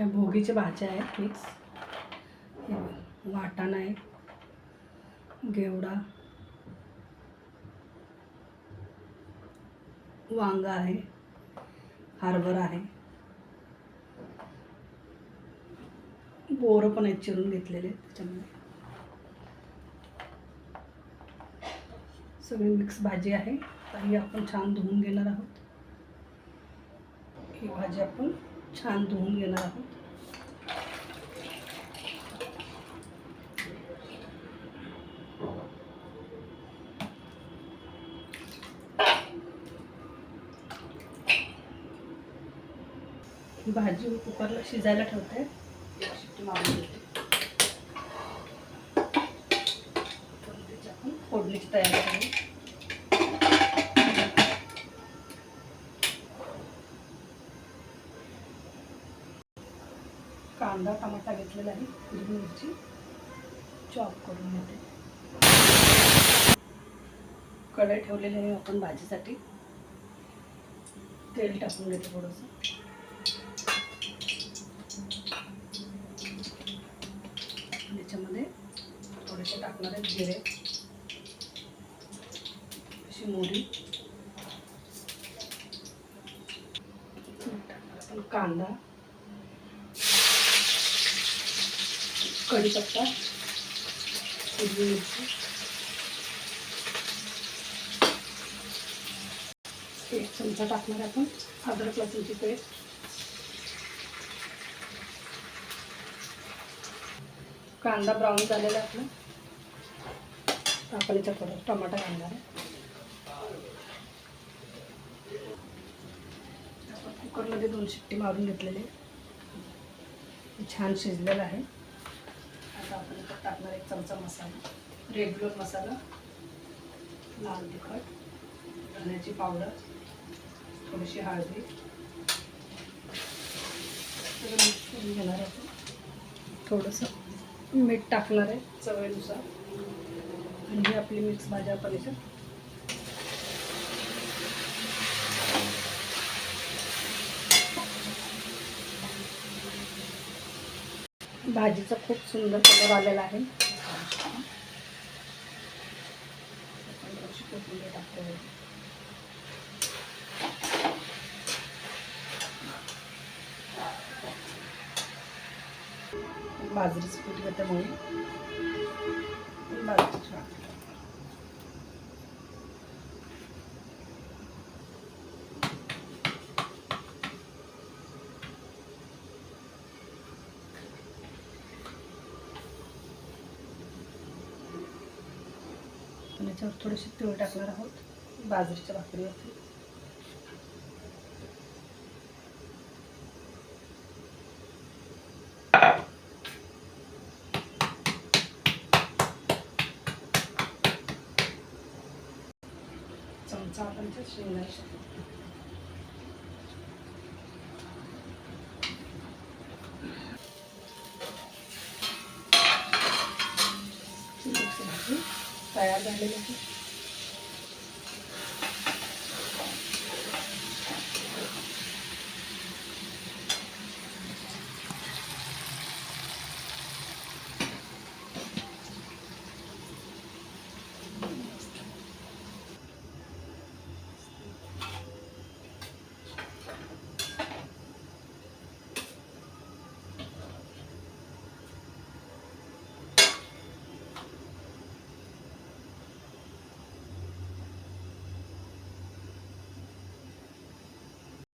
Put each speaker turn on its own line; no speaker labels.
ह्या भोगीच्या भाज्या आहेत मिक्स. वाटाणा आहे, घेवडा, वांगा आहे, हरभरा आहे, बोरं पण आहेत चिरून घेतलेले. त्याच्यामध्ये सगळी मिक्स भाजी आहे. तर ही आपण छान धुवून घेणार आहोत. ही भाजी आपण छान धुवून घेणार आहोत. ही भाजी मी कुकरला शिजायला ठेवते. एक शिट्टी मारून घेते. आपण फोडणीची तयारी करू. कांदा टमाटा घेतलेला आहे, हिरवी मिरची चॉप करून घेते. कढई ठेवलेली आहे आपण भाजीसाठी. तेल टाकून घेते थोडंसं. त्याच्यामध्ये थोडेसे टाकणार आहेत जिरे, अशी मोहरी, आपण कांदा, कढीपत्ता, हिरवी मिरची, एक चमचा टाकणार आपण अद्रक लसूणची पेस्ट, कांदा ब्राऊन झालेला आपला. आपण याच्यात टमाटा घालणार आहे. आपण कुकरमध्ये 2 शिट्टी मारून घेतलेले, छान शिजलेलं आहे. आता आपण याच्यात टाकणार 1 चमचा मसाला, रेग्युलर मसाला, लाल तिखट, धण्याची पावडर, थोडीशी हळदी, सगळं मिक्स करून घेणार आहे. थोडंसं मीठ टाकणार आहे चवीनुसार. आणि ही आपली मिक्स भाजी आपण याच्यात भाजीचा खूप सुंदर कलर आलेला आहे. टाकतो. बाजरीचं पीठ घेते म्हणून बाजरीचं टाकते. याच्यावर थोडीशी तीळ टाकणार आहोत बाजरीच्या भाकरीवरती. चमचा आपण शेंगदाणे भाजी तयार झालेली आहे.